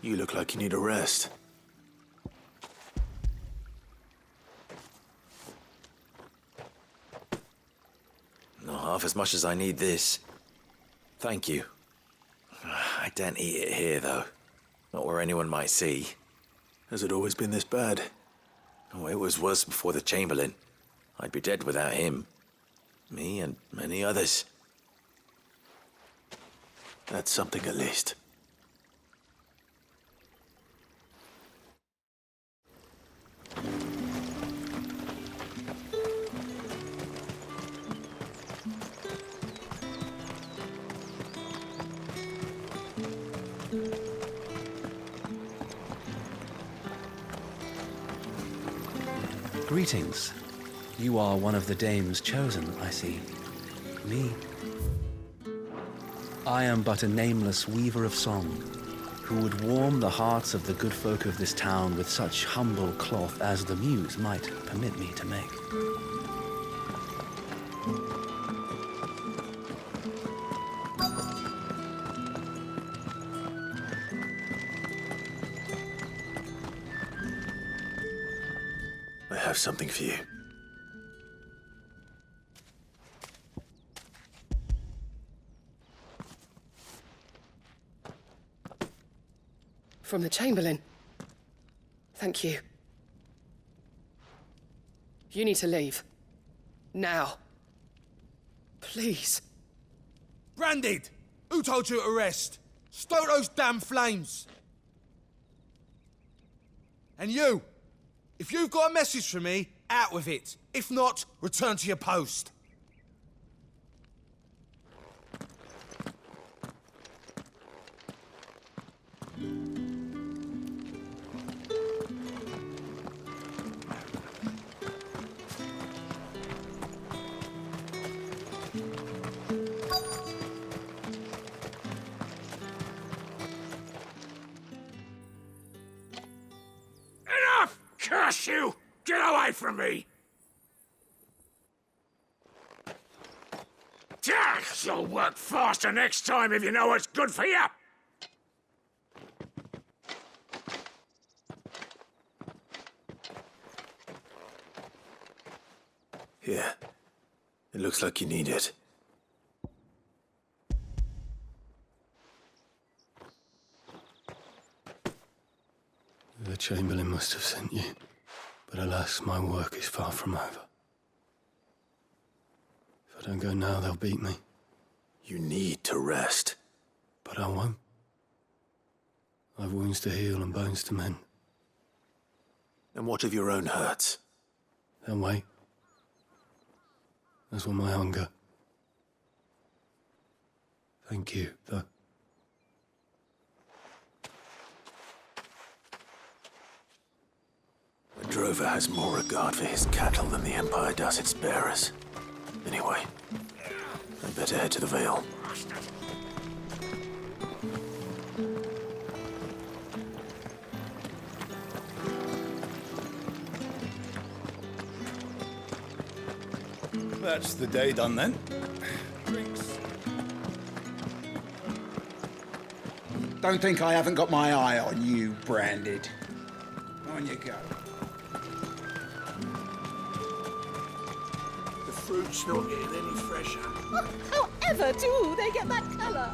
You look like you need a rest. Not half as much as I need this. Thank you. I daren't eat it here, though. Not where anyone might see. Has it always been this bad? Oh, it was worse before the Chamberlain. I'd be dead without him. Me and many others. That's something at least. Greetings. You are one of the dames chosen, I see. Me. I am but a nameless weaver of song, who would warm the hearts of the good folk of this town with such humble cloth as the muse might permit me to make. I have something for you. From the Chamberlain. Thank you. You need to leave. Now. Please. Branded! Who told you to rest? Stoke those damn flames! And you! If you've got a message for me, out with it. If not, return to your post. Curse you! Get away from me! You'll work faster next time if you know what's good for you! Here. It looks like you need it. The Chamberlain must have sent you, but alas, my work is far from over. If I don't go now, they'll beat me. You need to rest. But I won't. I've wounds to heal and bones to mend. And what of your own hurts? They'll wait. As will my hunger. Thank you, though. A drover has more regard for his cattle than the Empire does its bearers. Anyway, I'd better head to the Vale. That's the day done then. Drinks. Don't think I haven't got my eye on you, Branded. On you go. The fruit's not getting any fresher. However do they get that colour?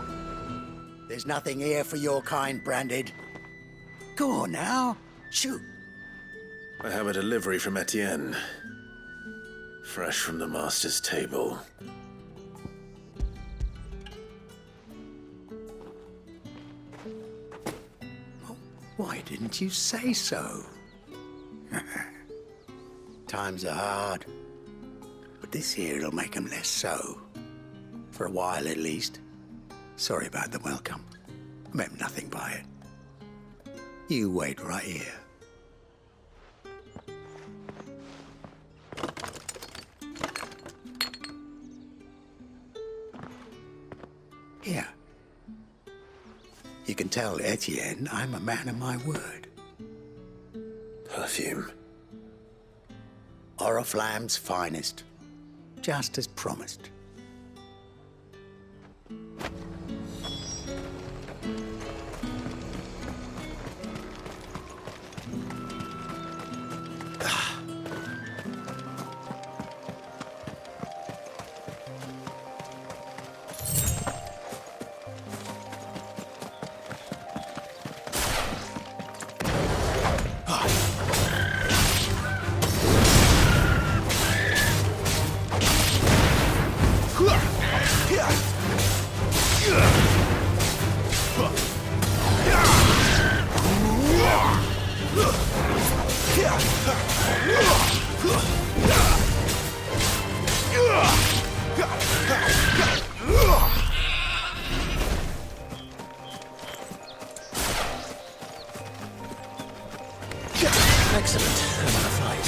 There's nothing here for your kind, Branded. Go on now. Shoot. I have a delivery from Etienne. Fresh from the master's table. Why didn't you say so? Times are hard. But this here'll make them less so. For a while, at least. Sorry about the welcome. I meant nothing by it. You wait right here. Here. You can tell Etienne I'm a man of my word. Perfume. Oriflamme's finest. just as promised. Excellent. I'm on a fight.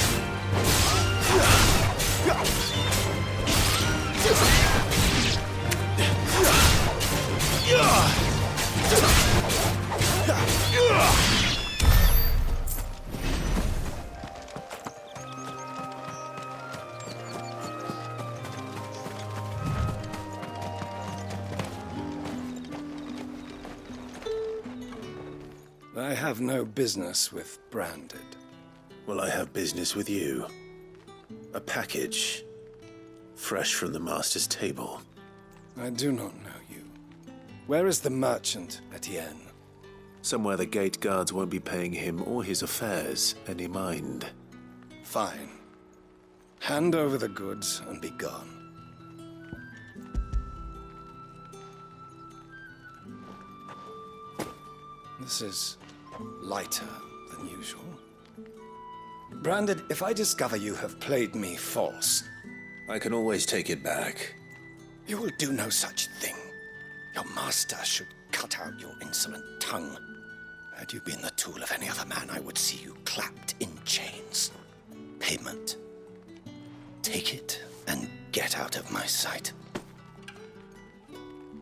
I have no business with Branded. Well, I have business with you. A package. Fresh from the Master's table. I do not know you. Where is the merchant, Etienne? Somewhere the gate guards won't be paying him or his affairs any mind. Fine. Hand over the goods and be gone. This is lighter than usual. Branded, if I discover you have played me false... I can always take it back. You will do no such thing. Your master should cut out your insolent tongue. Had you been the tool of any other man, I would see you clapped in chains. Payment. Take it and get out of my sight.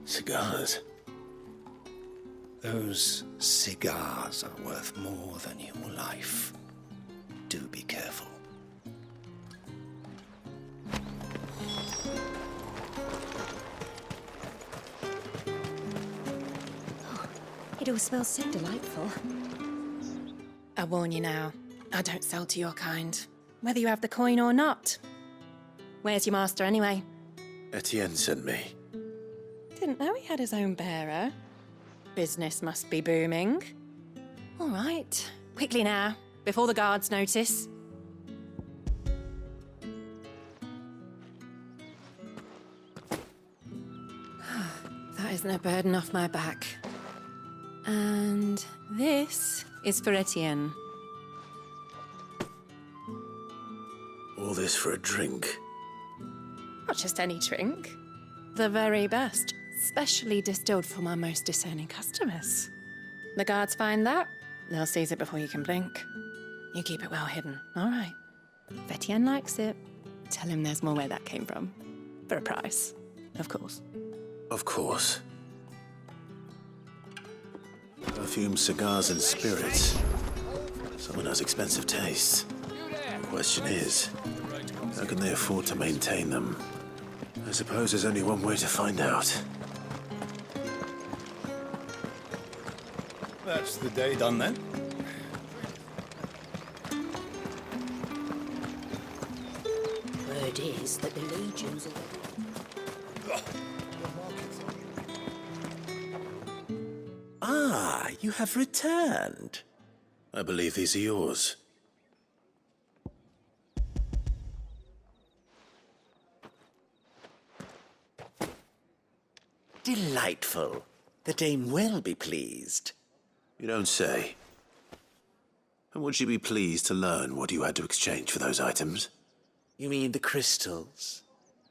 Cigars. Those cigars are worth more than your life. Do be careful. It all smells so delightful. I warn you now, I don't sell to your kind, whether you have the coin or not. Where's your master anyway? Etienne sent me. Didn't know he had his own bearer. Business must be booming. All right, quickly now, before the guards notice. That isn't a burden off my back. And this is for Etienne. All this for a drink. Not just any drink. The very best, specially distilled for my most discerning customers. The guards find that, they'll seize it before you can blink. You keep it well hidden, all right? If Etienne likes it, tell him there's more where that came from. For a price, of course. Of course. Perfume, cigars, and spirits. Someone has expensive tastes. The question is, how can they afford to maintain them? I suppose there's only one way to find out. That's the day done then. Word is that the legions are... Ah, you have returned. I believe these are yours. Delightful. The dame will be pleased. You don't say. And would she be pleased to learn what you had to exchange for those items? You mean the crystals?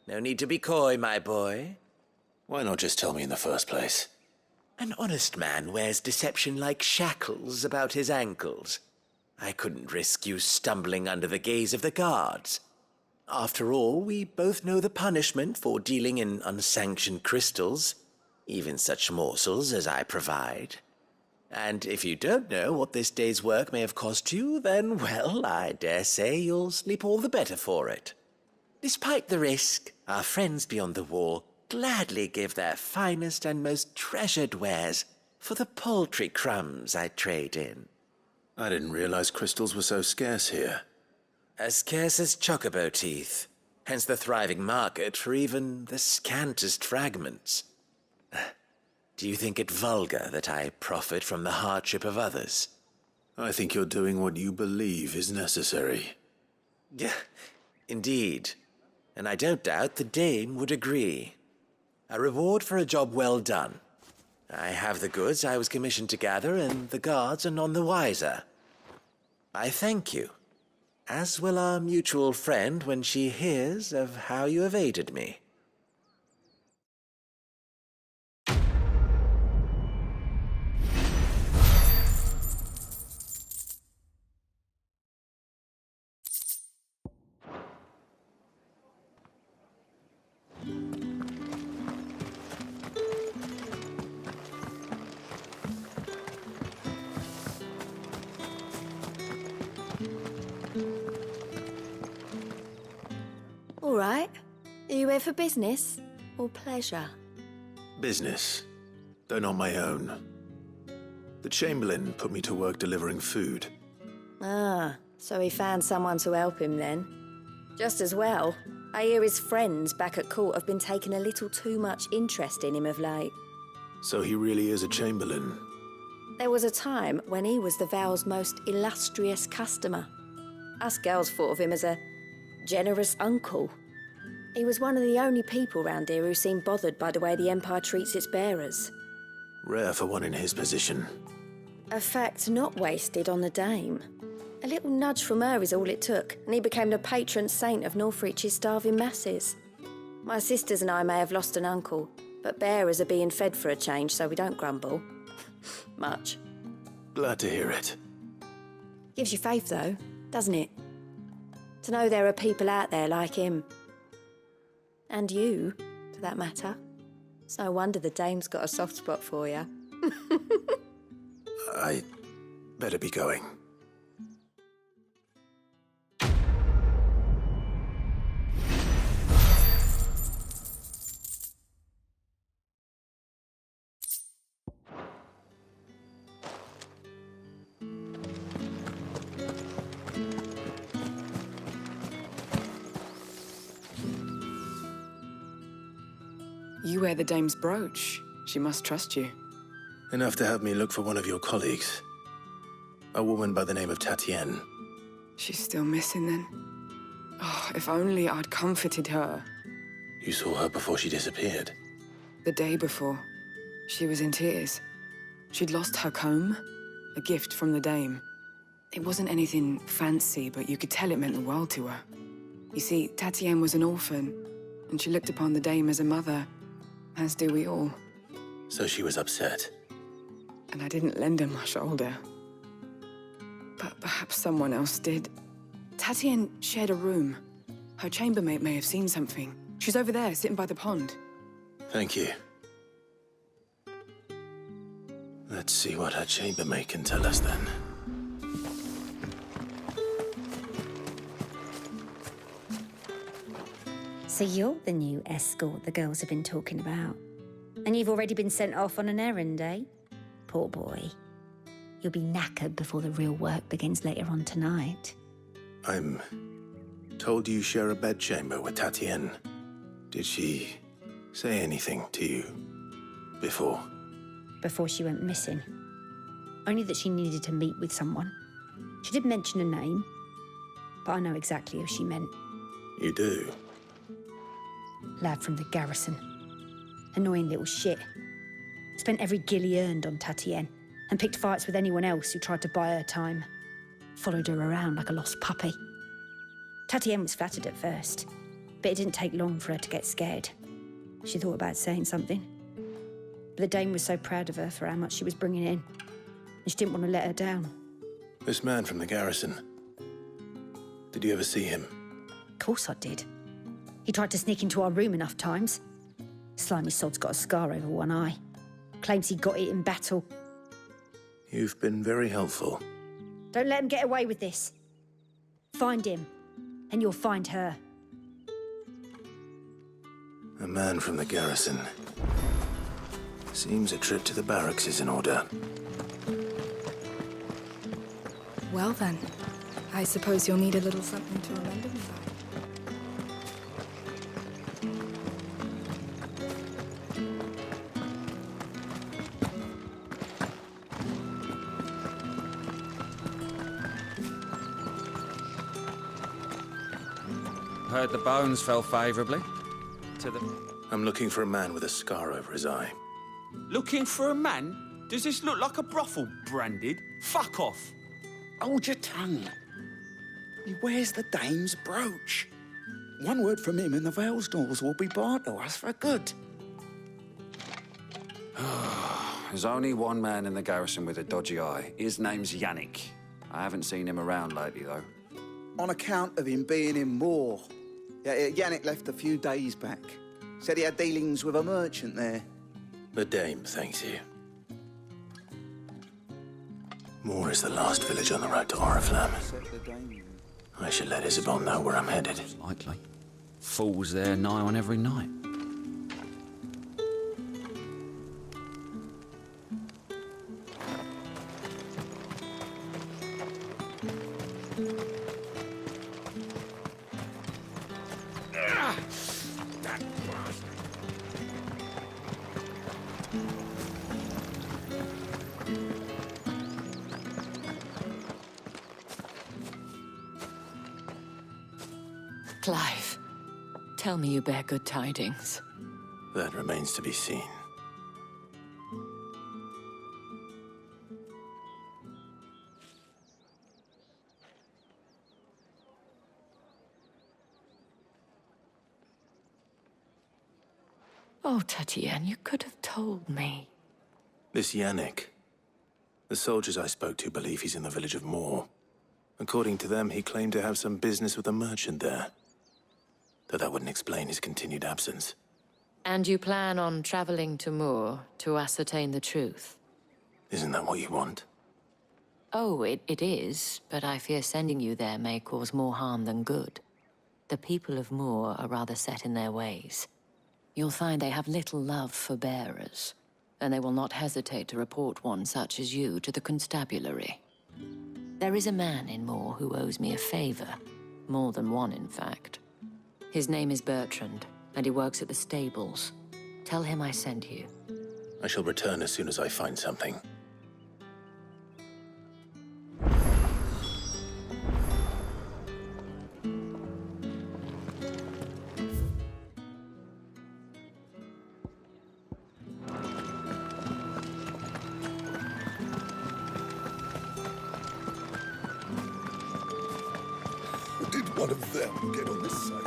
No need to be coy, my boy. Why not just tell me in the first place? An honest man wears deception like shackles about his ankles. I couldn't risk you stumbling under the gaze of the guards. After all, we both know the punishment for dealing in unsanctioned crystals, even such morsels as I provide. And if you don't know what this day's work may have cost you, then, well, I dare say you'll sleep all the better for it. Despite the risk, Our friends beyond the wall gladly give their finest and most treasured wares for the paltry crumbs I trade in. I didn't realize crystals were so scarce here. As scarce as chocobo teeth, hence the thriving market for even the scantest fragments. Do you think it vulgar that I profit from the hardship of others? I think you're doing what you believe is necessary. Yeah, indeed. And I don't doubt the dame would agree. A reward for a job well done. I have the goods I was commissioned to gather, and the guards are none the wiser. I thank you, as will our mutual friend when she hears of how you have aided me. All right. Are you here for business or pleasure? Business, though not my own. The Chamberlain put me to work delivering food. Ah, so he found someone to help him then. Just as well. I hear his friends back at court have been taking a little too much interest in him of late. So he really is a Chamberlain. There was a time when he was the Val's most illustrious customer. Us girls thought of him as a generous uncle. He was one of the only people round here who seemed bothered by the way the Empire treats its bearers. Rare for one in his position. A fact not wasted on the dame. A little nudge from her is all it took, and he became the patron saint of Northreach's starving masses. My sisters and I may have lost an uncle, but bearers are being fed for a change, so we don't grumble. Much. Glad to hear it. Gives you faith, though, doesn't it? To know there are people out there like him. And you, for that matter. It's no wonder the dame's got a soft spot for you. I better be going. You wear the dame's brooch. She must trust you. Enough to have me look for one of your colleagues. A woman by the name of Tatienne. She's still missing then. Oh, if only I'd comforted her. You saw her before she disappeared? The day before. She was in tears. She'd lost her comb, a gift from the dame. It wasn't anything fancy, but you could tell it meant the world to her. You see, Tatienne was an orphan, and she looked upon the dame as a mother, as do we all. So she was upset. And I didn't lend her my shoulder. But perhaps someone else did. Tatienne shared a room. Her chambermaid may have seen something. She's over there, sitting by the pond. Thank you. Let's see what her chambermaid can tell us then. So you're the new escort the girls have been talking about. And you've already been sent off on an errand, eh? Poor boy. You'll be knackered before the real work begins later on tonight. I'm told you share a bedchamber with Tatienne. Did she say anything to you before? Before she went missing. Only that she needed to meet with someone. She did mention a name, but I know exactly who she meant. You do? Lad from the garrison. Annoying little shit. Spent every guil he earned on Tatienne and picked fights with anyone else who tried to buy her time. Followed her around like a lost puppy. Tatienne was flattered at first, but it didn't take long for her to get scared. She thought about saying something. But the dame was so proud of her for how much she was bringing in, and she didn't want to let her down. This man from the garrison. Did you ever see him? Of course I did. He tried to sneak into our room enough times. Slimy sod's got a scar over one eye. Claims he got it in battle. You've been very helpful. Don't let him get away with this. Find him, and you'll find her. A man from the garrison. Seems a trip to the barracks is in order. Well then, I suppose you'll need a little something to remember me by. Heard the bones fell favourably to the... I'm looking for a man with a scar over his eye. Looking for a man? Does this look like a brothel, Branded? Fuck off. Hold your tongue. He wears the dame's brooch. One word from him and the Vale's doors will be barred to us for good. There's only one man in the garrison with a dodgy eye. His name's Yannick. I haven't seen him around lately, though. On account of him being in Moor. Yeah, Yannick left a few days back. Said he had dealings with a merchant there. The dame thanks you. Moor is the last village on the road to Oriflamme. I should let Isabel know where I'm headed. Likely. Fools there nigh on every night. Clive, tell me you bear good tidings. That remains to be seen. Oh, Tatienne, you could have told me. This Yannick. The soldiers I spoke to believe he's in the village of Moor. According to them, he claimed to have some business with a merchant there. Though that wouldn't explain his continued absence. And you plan on traveling to Moor to ascertain the truth? Isn't that what you want? Oh, it is, but I fear sending you there may cause more harm than good. The people of Moor are rather set in their ways. You'll find they have little love for bearers, and they will not hesitate to report one such as you to the constabulary. There is a man in Moor who owes me a favor. More than one, in fact. His name is Bertrand, and he works at the stables. Tell him I sent you. I shall return as soon as I find something. Did one of them get on this side?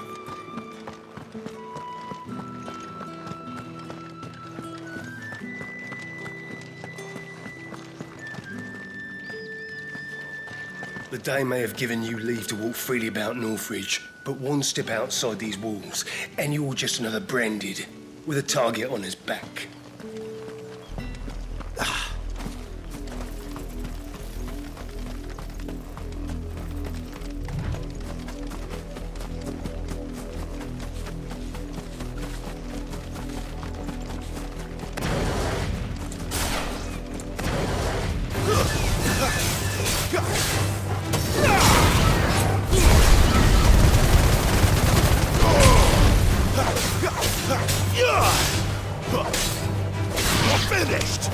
The Dame may have given you leave to walk freely about Northridge, but one step outside these walls, and you're just another Branded, with a target on his back. Finished!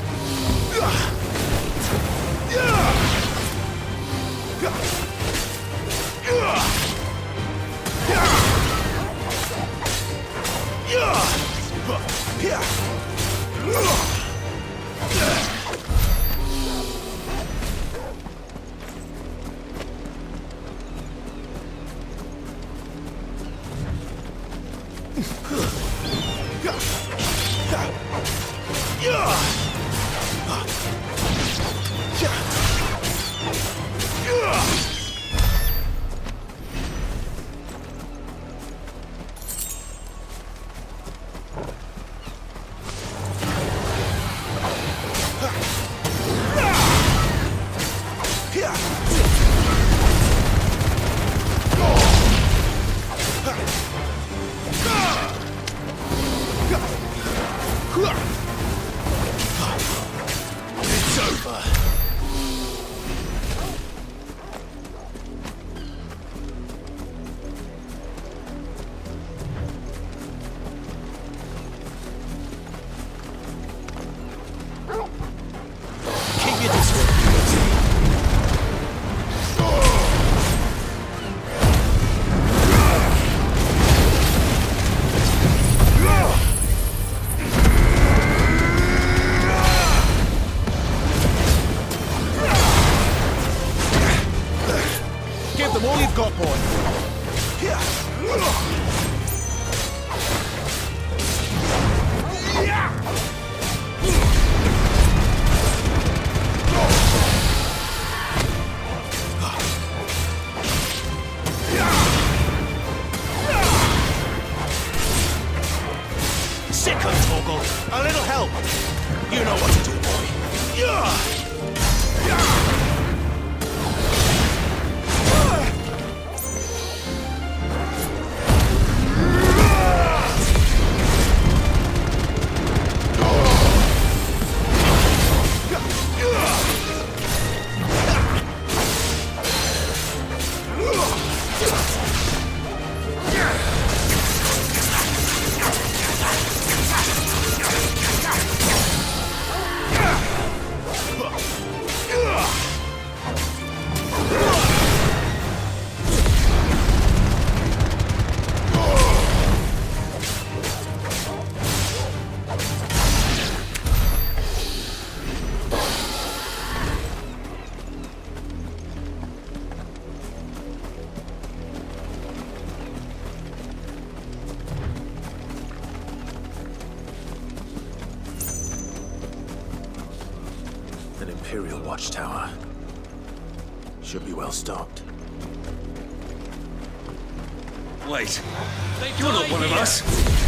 sick of Torgal. A little help. You know what to do, boy. An Imperial watchtower. Should be well stocked. Wait. You're not one of us.